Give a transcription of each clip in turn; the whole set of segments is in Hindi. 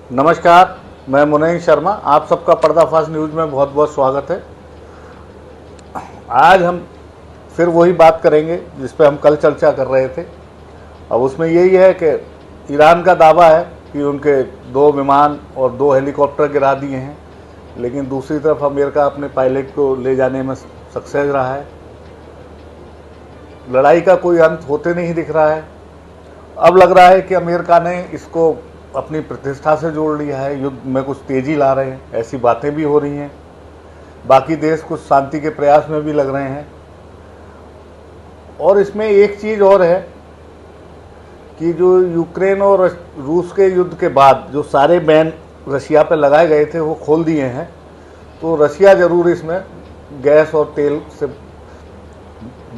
नमस्कार, मैं मुनीश शर्मा। आप सबका पर्दाफाश न्यूज़ में बहुत बहुत स्वागत है। आज हम फिर वही बात करेंगे जिस पे हम कल चर्चा कर रहे थे। अब उसमें यही है कि ईरान का दावा है कि उनके 2 विमान और 2 हेलीकॉप्टर गिरा दिए हैं, लेकिन दूसरी तरफ अमेरिका अपने पायलट को ले जाने में सक्सेस रहा है। लड़ाई का कोई अंत होते नहीं दिख रहा है। अब लग रहा है कि अमेरिका ने इसको अपनी प्रतिष्ठा से जोड़ लिया है, युद्ध में कुछ तेजी ला रहे हैं, ऐसी बातें भी हो रही हैं। बाकी देश कुछ शांति के प्रयास में भी लग रहे हैं। और इसमें एक चीज़ और है कि जो यूक्रेन और रूस के युद्ध के बाद जो सारे बैन रशिया पे लगाए गए थे वो खोल दिए हैं, तो रशिया ज़रूर इसमें गैस और तेल से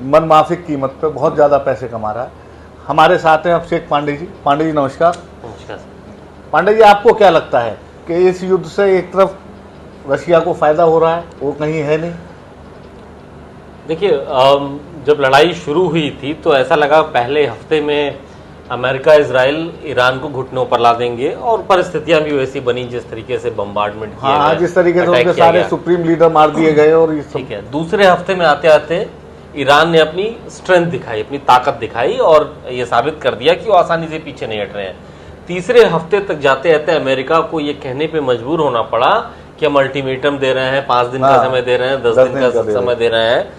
मनमाफिक कीमत पे बहुत ज़्यादा पैसे कमा रहा है। हमारे साथ हैं अभिषेक पांडे जी। पांडे जी नमस्कार। नमस्कार। पांडे जी, आपको क्या लगता है कि इस युद्ध से एक तरफ रशिया को फायदा हो रहा है, वो कहीं है नहीं? देखिए, जब लड़ाई शुरू हुई थी तो ऐसा लगा पहले हफ्ते में अमेरिका इजराइल ईरान को घुटनों पर ला देंगे, और परिस्थितियां भी वैसी बनी जिस तरीके से बम्बार्डमेंट किया हाँ, गया, जिस तरीके से अटैक उनके किया सारे गया। सुप्रीम लीडर मार दिए गए। और ये सब ठीक है, दूसरे हफ्ते में आते आते ईरान ने अपनी स्ट्रेंथ दिखाई, अपनी ताकत दिखाई, और ये साबित कर दिया कि वो आसानी से पीछे नहीं हट रहे हैं। तीसरे हफ्ते तक जाते जाते अमेरिका को ये कहने पे मजबूर होना पड़ा कि हम अल्टीमेटम दे रहे हैं, 5 दिन का समय दे रहे हैं, 10 दिन का समय दे रहे हैं।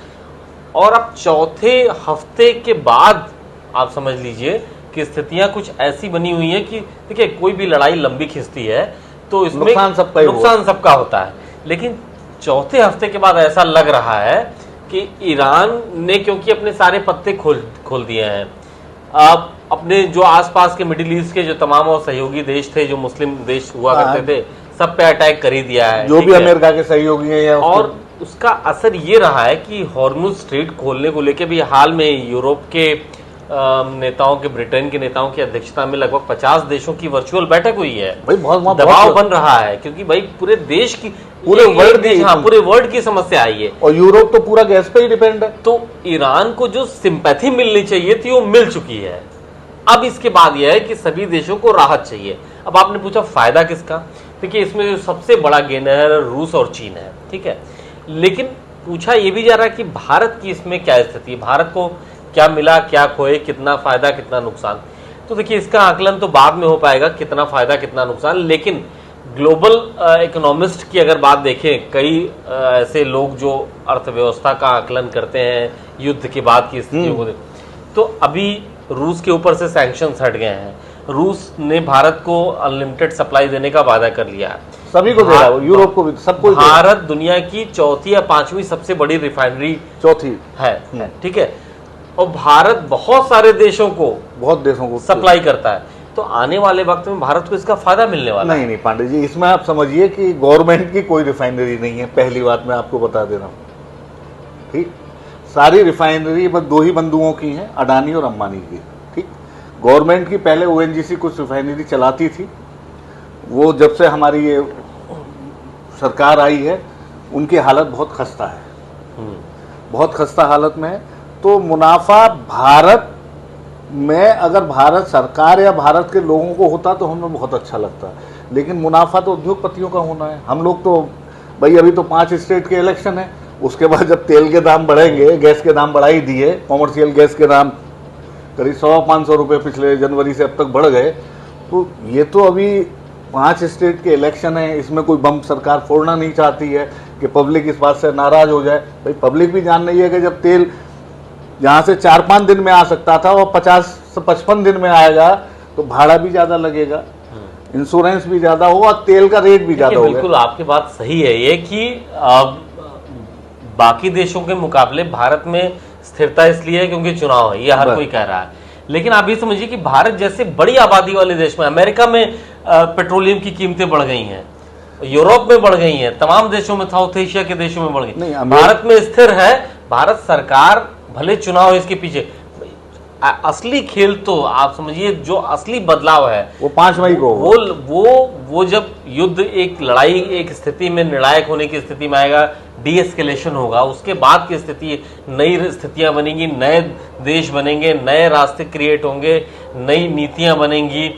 और अब चौथे हफ्ते के बाद आप समझ लीजिए कि स्थितियां कुछ ऐसी बनी हुई हैं कि देखिए, कोई भी लड़ाई लंबी खिंचती है तो इसमें नुकसान सबका होता है, लेकिन चौथे हफ्ते के बाद ऐसा लग रहा है कि ईरान ने, क्योंकि अपने सारे पत्ते खोल दिए हैं, अब अपने जो आसपास के मिडिल ईस्ट के जो तमाम और सहयोगी देश थे, जो मुस्लिम देश हुआ करते थे, सब पे अटैक कर ही दिया है, जो भी अमेरिका के सहयोगी हैं। या और उसका असर ये रहा है कि हॉर्मुज स्ट्रेट खोलने को लेकर भी हाल में यूरोप के नेताओं के, ब्रिटेन के नेताओं की अध्यक्षता में लगभग 50 देशों की वर्चुअल बैठक हुई है। भाई बहुत दबाव बन रहा है, क्योंकि भाई पूरे देश की, पूरे वर्ल्ड की समस्या आई है, और यूरोप तो पूरा गैस पे ही डिपेंड है। तो ईरान को जो सिंपैथी मिलनी चाहिए थी वो मिल चुकी है। अब इसके बाद यह है कि सभी देशों को राहत चाहिए। अब आपने पूछा फायदा किसका? देखिए, इसमें जो सबसे बड़ा गेनर रूस और चीन है, ठीक है, लेकिन पूछा यह भी जा रहा है कि भारत की इसमें क्या स्थिति है, भारत को क्या मिला, क्या खोए, कितना फायदा कितना नुकसान। तो देखिए, इसका आकलन तो बाद में हो पाएगा, कितना फायदा कितना नुकसान, लेकिन ग्लोबल इकोनॉमिस्ट की अगर बात देखें, कई ऐसे लोग जो अर्थव्यवस्था का आकलन करते हैं युद्ध के बाद की स्थितियों को, तो अभी रूस के ऊपर से सैंक्शंस हट गए हैं। रूस ने भारत को अनलिमिटेड सप्लाई देने का वादा कर लिया है, सभी को दे रहा है, यूरोप को भी, सबको। भारत दुनिया की 4थी या 5वीं सबसे बड़ी रिफाइनरी, 4थी है, ठीक है, और भारत बहुत सारे देशों को सप्लाई करता है। तो आने वाले वक्त में भारत को इसका फायदा मिलने वाला नहीं पांडे जी, इसमें आप समझिए कि गवर्नमेंट की कोई रिफाइनरी नहीं है। पहली बात मैं आपको बता दे रहा हूँ, ठीक, सारी रिफाइनरी बस 2 ही बंधुओं की हैं, अडानी और अंबानी की। ठीक, गवर्नमेंट की पहले ओएनजीसी कुछ रिफाइनरी चलाती थी, वो जब से हमारी ये सरकार आई है उनकी हालत बहुत खस्ता है, बहुत खस्ता हालत में है। तो मुनाफा भारत में, अगर भारत सरकार या भारत के लोगों को होता तो हमें बहुत अच्छा लगता, लेकिन मुनाफा तो उद्योगपतियों का होना है। हम लोग तो भाई, अभी तो 5 स्टेट के इलेक्शन है, उसके बाद जब तेल के दाम बढ़ेंगे, गैस के दाम बढ़ा ही दिए, कॉमर्शियल गैस के दाम करीब 100-500 रुपये पिछले जनवरी से अब तक बढ़ गए। तो ये तो अभी 5 स्टेट के इलेक्शन है, इसमें कोई बम सरकार फोड़ना नहीं चाहती है कि पब्लिक इस बात से नाराज हो जाए। भाई पब्लिक भी जान रही है कि जब तेल जहाँ से 4-5 दिन में आ सकता था वो 50 से 55 दिन में आएगा, तो भाड़ा भी ज़्यादा लगेगा, इंश्योरेंस भी ज़्यादा होगा, तेल का रेट भी ज़्यादा होगा। बिल्कुल आपकी बात सही है ये कि बाकी देशों के मुकाबले भारत में स्थिरता इसलिए है क्योंकि चुनाव है, ये हर कोई कह रहा है। लेकिन आप ये समझिए कि भारत जैसे बड़ी आबादी वाले देश में, अमेरिका में पेट्रोलियम की कीमतें बढ़ गई हैं, यूरोप में बढ़ गई हैं, तमाम देशों में, साउथ एशिया के देशों में बढ़ गई, भारत में स्थिर है। भारत सरकार भले चुनाव इसके पीछे, असली खेल तो आप समझिए जो असली बदलाव है वो 5 मई को, वो जब युद्ध, एक लड़ाई एक स्थिति में निर्णायक होने की स्थिति में आएगा, डी एस्केलेशन होगा, उसके बाद की स्थिति, नई स्थितियां बनेंगी, नए देश बनेंगे, नए रास्ते क्रिएट होंगे, नई नीतियां बनेंगी।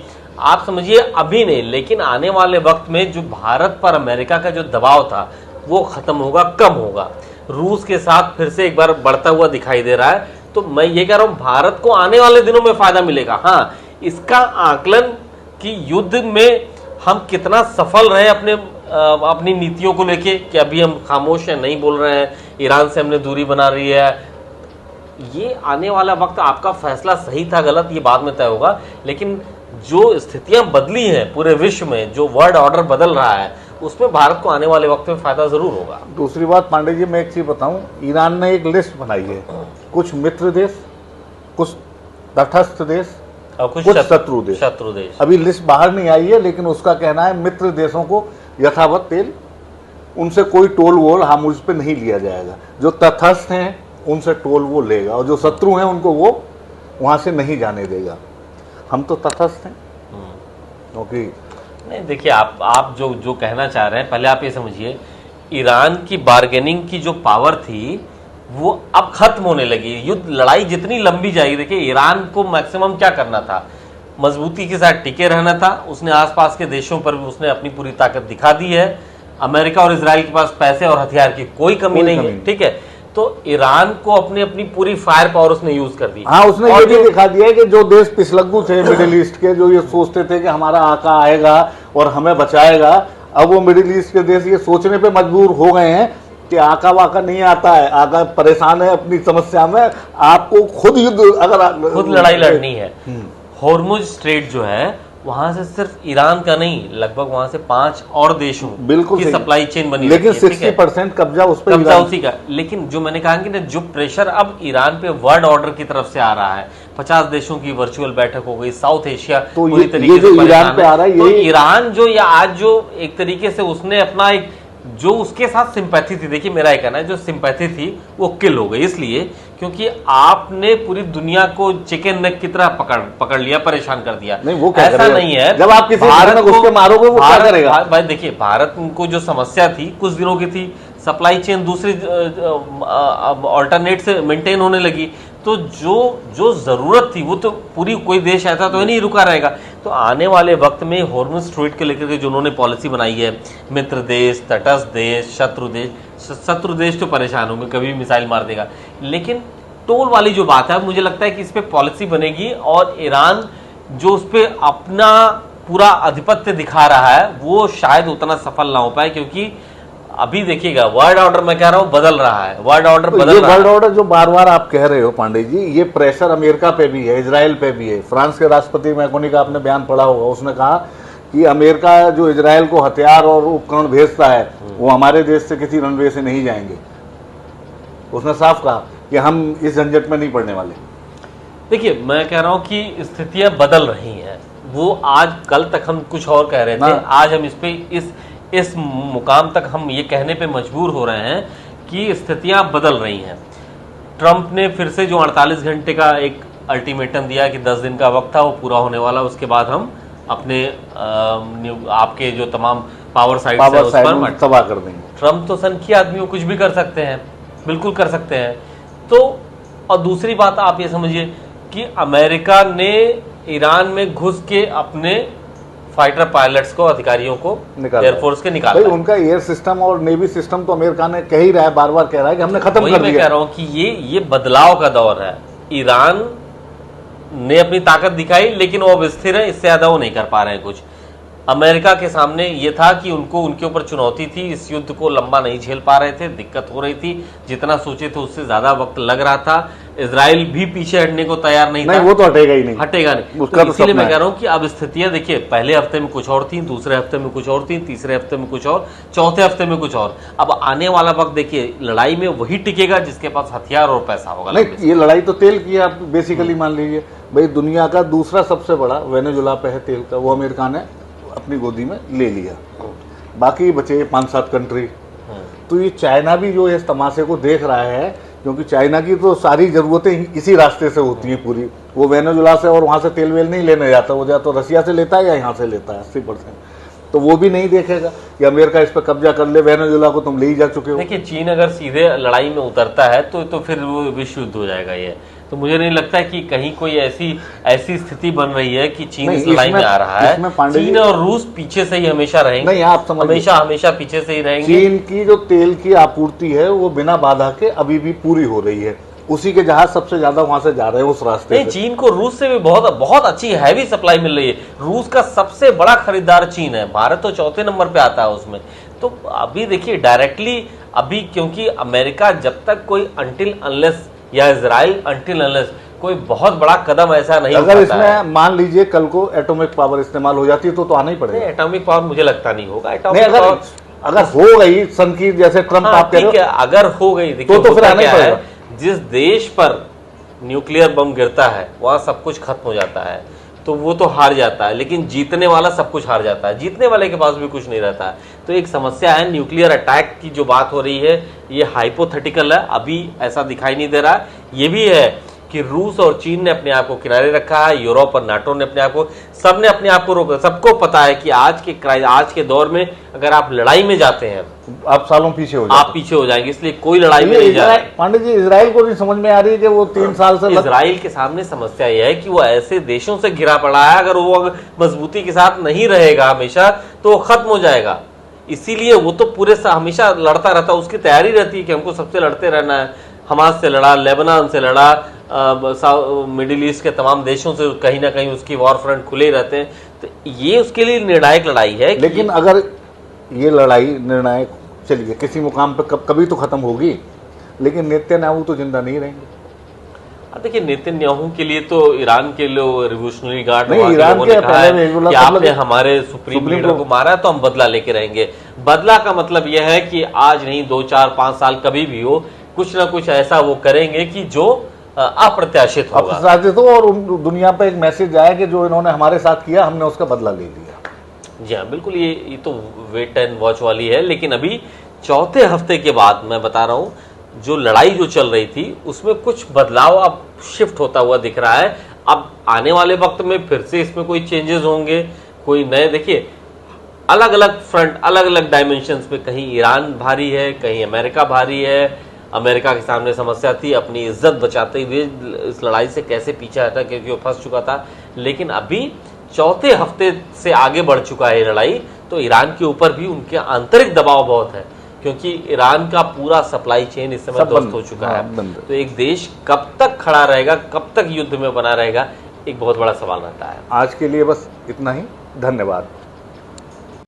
आप समझिए अभी नहीं, लेकिन आने वाले वक्त में जो भारत पर अमेरिका का जो दबाव था वो खत्म होगा, कम होगा। रूस के साथ फिर से एक बार बढ़ता हुआ दिखाई दे रहा है। तो मैं ये कह रहा हूं भारत को आने वाले दिनों में फायदा मिलेगा। हाँ, इसका आकलन कि युद्ध में हम कितना सफल रहे अपनी नीतियों को लेके, कि अभी हम खामोश हैं, नहीं बोल रहे हैं, ईरान से हमने दूरी बना रही है, ये आने वाला वक्त आपका फैसला सही था गलत ये बाद में तय होगा। लेकिन जो स्थितियां बदली हैं पूरे विश्व में, जो वर्ल्ड ऑर्डर बदल रहा है, उसमें भारत को आने वाले वक्त में फायदा जरूर होगा। दूसरी बात पांडे जी, मैं एक चीज बताऊं, ईरान ने एक लिस्ट बनाई है, कुछ मित्र देश, कुछ तटस्थ देश और कुछ शत्रु देश। अभी लिस्ट बाहर नहीं आई है, लेकिन उसका कहना है मित्र देशों को यथावत तेल, उनसे कोई टोल वोल हम उस पर नहीं लिया जाएगा। जो तटस्थ हैं उनसे टोल वो लेगा, और जो शत्रु हैं उनको वो वहां से नहीं जाने देगा। हम तो तटस्थ हैं क्योंकि नहीं, देखिए आप जो कहना चाह रहे हैं, पहले आप ये समझिए, ईरान की बार्गेनिंग की जो पावर थी वो अब खत्म होने लगी। युद्ध लड़ाई जितनी लंबी जाएगी, देखिए ईरान को मैक्सिमम क्या करना था, मजबूती के साथ टिके रहना था। उसने आसपास के देशों पर भी उसने अपनी पूरी ताकत दिखा दी है। अमेरिका और इजराइल के पास पैसे और हथियार की कोई कमी नहीं है, ठीक है। तो ईरान को अपनी पूरी फायर पावर उसने यूज कर दी। हाँ, उसने ये भी दिखा दिया है कि जो देश पिछलग्गू थे मिडिल ईस्ट के, जो ये सोचते थे कि हमारा आका आएगा और हमें बचाएगा, अब वो मिडिल ईस्ट के देश ये सोचने पे मजबूर हो गए हैं कि आका वाका नहीं आता है, आका परेशान है अपनी समस्या में, आपको खुद युद्ध, अगर खुद लड़ाई लड़नी है। हॉर्मुज स्ट्रेट जो है वहां से सिर्फ ईरान का नहीं, लगभग वहां से 5 और देशों बिल्कुल की सप्लाई चेन बनी, लेकिन 60% कब्जा उस पर, कब्जा उसी का। लेकिन जो मैंने कहा कि ना, जो प्रेशर अब ईरान पे वर्ल्ड ऑर्डर की तरफ से आ रहा है, 50 देशों की वर्चुअल बैठक हो गई, साउथ एशिया तो पूरी तरीके से ईरान पे आ रहा है, तो ईरान जो या आज जो एक तरीके से उसने अपना एक जो उसके साथ सिंपैथी थी, देखिए मेरा ये कहना है, जो सिंपैथी थी वो किल हो गई, इसलिए क्योंकि आपने पूरी दुनिया को चिकन नेक की तरह पकड़ लिया, परेशान कर दिया। नहीं, वो क्या ऐसा नहीं है। जब आप किसी भारत को मारोगे वो क्या करेगा? भाई देखिए, भारत को जो समस्या थी कुछ दिनों की थी, सप्लाई चेन दूसरी ऑल्टरनेट से मेंटेन होने लगी, तो जो जरूरत थी वो तो पूरी, कोई देश ऐसा तो नहीं रुका रहेगा। तो आने वाले वक्त में हॉर्मुज स्ट्रेट के लेकर के जो उन्होंने पॉलिसी बनाई है, मित्र देश, तटस्थ देश, शत्रु देश तो परेशान होंगे, कभी भी मिसाइल मार देगा। लेकिन टोल वाली जो बात है, मुझे लगता है कि इस पे पॉलिसी बनेगी, और ईरान जो उस पर अपना पूरा आधिपत्य दिखा रहा है वो शायद उतना सफल ना हो पाए, क्योंकि अभी देखिएगा वर्ल्ड ऑर्डर, मैं कह रहा हूं बदल रहा है, वर्ल्ड ऑर्डर बदल रहा है। वर्ल्ड ऑर्डर जो बार बार आप कह रहे हो पांडे जी, ये प्रेशर अमेरिका पे भी है, इजराइल पे भी है। फ्रांस के राष्ट्रपति मैक्रोनी का आपने बयान पढ़ा होगा, उसने कहा कि अमेरिका जो इजराइल को हथियार और उपकरण भेजता है वो हमारे देश से किसी रनवे से नहीं जाएंगे। उसने साफ कहा कि हम इस झंझट में नहीं पड़ने वाले। देखिए, मैं कह रहा हूं कि स्थितियां बदल रही हैं। वो आज कल तक हम कुछ और कह रहे थे, आज हम इस मुकाम तक हम ये कहने पे मजबूर हो रहे हैं कि स्थितियां बदल रही हैं। ट्रंप ने फिर से जो 48 घंटे का एक अल्टीमेटम दिया कि 10 दिन का वक्त था, वो पूरा होने वाला, उसके बाद हम अपने आपके जो तमाम पावर साइड तबाह कर देंगे। ट्रंप तो सनकी आदमी हो, कुछ भी कर सकते हैं, बिल्कुल कर सकते हैं। तो और दूसरी बात आप ये समझिए कि अमेरिका ने ईरान में घुस के अपने फाइटर पायलट्स को, अधिकारियों को एयरफोर्स के निकाला। भाई उनका एयर सिस्टम और नेवी सिस्टम तो अमेरिका ने कह ही रहा है, बार बार कह रहा है कि हमने खत्म कर दिया। मैं कह रहा हूं कि ये बदलाव का दौर है। ईरान ने अपनी ताकत दिखाई, लेकिन वो अब स्थिर है, इससे ज्यादा वो नहीं कर पा रहे हैं कुछ। अमेरिका के सामने ये था कि उनके ऊपर चुनौती थी, इस युद्ध को लंबा नहीं झेल पा रहे थे, दिक्कत हो रही थी, जितना सोचे थे उससे ज्यादा वक्त लग रहा था। इजराइल भी पीछे हटने को तैयार नहीं था। वो तो हटेगा ही नहीं, हटेगा नहीं। तो इसीलिए मैं कह रहा हूं कि अब स्थितियां देखिए, पहले हफ्ते में कुछ और थी, दूसरे हफ्ते में कुछ और थी, तीसरे हफ्ते में कुछ और, चौथे हफ्ते में कुछ और। अब आने वाला वक्त देखिए, लड़ाई में वही टिकेगा जिसके पास हथियार और पैसा होगा। नहीं, ये लड़ाई तो तेल की है। आप बेसिकली मान लीजिए भाई, दुनिया का दूसरा सबसे बड़ा वेनेजुला पे है तेल का, वो अमेरिका ने अपनी गोदी में ले लिया, बाकी बचे 5-7 कंट्री। तो ये चाइना भी जो इस तमाशे को देख रहा है, क्योंकि चाइना की तो सारी जरूरतें इसी रास्ते से होती हैं पूरी। वो वेनेजुला से और वहाँ से तेल वेल नहीं लेने जाता, वो या तो रसिया से लेता है या यहाँ से लेता है 80%। तो वो भी नहीं देखेगा कि अमेरिका इस पर कब्जा कर ले, वेनेजुएला को तुम ले ही जा चुके हो। देखिए चीन अगर सीधे लड़ाई में उतरता है तो फिर वो विश्व युद्ध हो जाएगा ये। तो मुझे नहीं लगता कि कहीं कोई ऐसी स्थिति बन रही है कि चीन इस लड़ाई में आ रहा है। चीन और रूस पीछे से ही हमेशा रहेंगे। नहीं, आप समझिए, हमेशा पीछे से ही रहेंगे। चीन की जो तेल की आपूर्ति है वो बिना बाधा के अभी भी पूरी हो रही है, उसी के जहाज सबसे ज्यादा वहां से जा रहे हैं उस रास्ते नहीं, चीन को रूस से भी बहुत अच्छी हैवी सप्लाई मिल रही है। रूस का सबसे बड़ा खरीदार चीन है, भारत तो चौथे नंबर पे आता है उसमें। तो अभी देखिए डायरेक्टली अभी, क्योंकि अमेरिका जब तक कोई अनटिल अनलेस या इजराइल अनटिल अनलेस कोई बहुत बड़ा कदम ऐसा नहीं अगर इसमें मान लीजिए कल को एटॉमिक पावर इस्तेमाल हो जाती है तो आना ही पड़ेगा। एटॉमिक पावर मुझे लगता नहीं होगा। अगर हो गई संकीर्ण जैसे ट्रम्प आप कह रहे हो, अगर हो गई तो फिर आना ही पड़ेगा। जिस देश पर न्यूक्लियर बम गिरता है वहां सब कुछ खत्म हो जाता है, तो वो तो हार जाता है, लेकिन जीतने वाला सब कुछ हार जाता है। जीतने वाले के पास भी कुछ नहीं रहता है। तो एक समस्या है, न्यूक्लियर अटैक की जो बात हो रही है ये हाइपोथेटिकल है, अभी ऐसा दिखाई नहीं दे रहा। ये भी है कि रूस और चीन ने अपने आप को किनारे रखा है, यूरोप और नाटो ने अपने आप को, सबने अपने आप को रोका। सबको पता है कि आज के दौर में अगर आप लड़ाई में जाते हैं आप सालों पीछे हो जाएंगे, आप पीछे हो जाएंगे, इसलिए कोई लड़ाई में नहीं जा रहा है। पांडे जी, इजराइल को नहीं समझ में आ रही है कि वो 3 साल से इजराइल के सामने समस्या यह है कि वो ऐसे देशों से घिरा पड़ा है, अगर वो मजबूती के साथ नहीं रहेगा हमेशा तो वो खत्म हो जाएगा। इसीलिए वो तो पूरे हमेशा लड़ता रहता है, उसकी तैयारी रहती है कि हमको सबसे लड़ते रहना है। हमास से लड़ा, लेबनान से लड़ा, मिडिल ईस्ट के तमाम देशों से कहीं ना कहीं उसकी वॉर फ्रंट खुले रहते हैं। तो ये उसके लिए निर्णायक लड़ाई है। लेकिन अगर ये लड़ाई निर्णायक, चलिए किसी मुकाम पे कभी तो खत्म होगी, लेकिन नेतन्याहू तो जिंदा नहीं रहेंगे। देखिए नेतन्याहू के लिए तो ईरान के लोग रिवोल्यूशनरी गार्ड नहीं, ईरान के पहले कि आपने हमारे सुप्रीम लीडर को मारा तो हम बदला लेके रहेंगे। बदला का मतलब यह है कि आज नहीं 2, 4, 5 साल कभी भी हो, कुछ ना कुछ ऐसा वो करेंगे कि जो अप्रत्याशित होगा। अप्रत्याशित हो और दुनिया पे एक मैसेज आया कि जो इन्होंने हमारे साथ किया हमने उसका बदला ले लिया। जी हाँ, बिल्कुल। ये तो वेट एंड वॉच वाली है। लेकिन अभी चौथे हफ्ते के बाद मैं बता रहा हूँ, जो लड़ाई जो चल रही थी उसमें कुछ बदलाव अब शिफ्ट होता हुआ दिख रहा है। अब आने वाले वक्त में फिर से इसमें कोई चेंजेस होंगे, कोई नए, देखिए अलग अलग फ्रंट, अलग अलग डायमेंशंस पे, कहीं ईरान भारी है, कहीं अमेरिका भारी है। अमेरिका के सामने समस्या थी अपनी इज्जत बचाते हुए इस लड़ाई से कैसे पीछे हटा, क्योंकि वो फंस चुका था। लेकिन अभी चौथे हफ्ते से आगे बढ़ चुका है लड़ाई, तो ईरान के ऊपर भी उनके आंतरिक दबाव बहुत है, क्योंकि ईरान का पूरा सप्लाई चेन इस समय ध्वस्त हो चुका है। तो एक देश कब तक खड़ा रहेगा, कब तक युद्ध में बना रहेगा, एक बहुत बड़ा सवाल रहता है। आज के लिए बस इतना ही, धन्यवाद।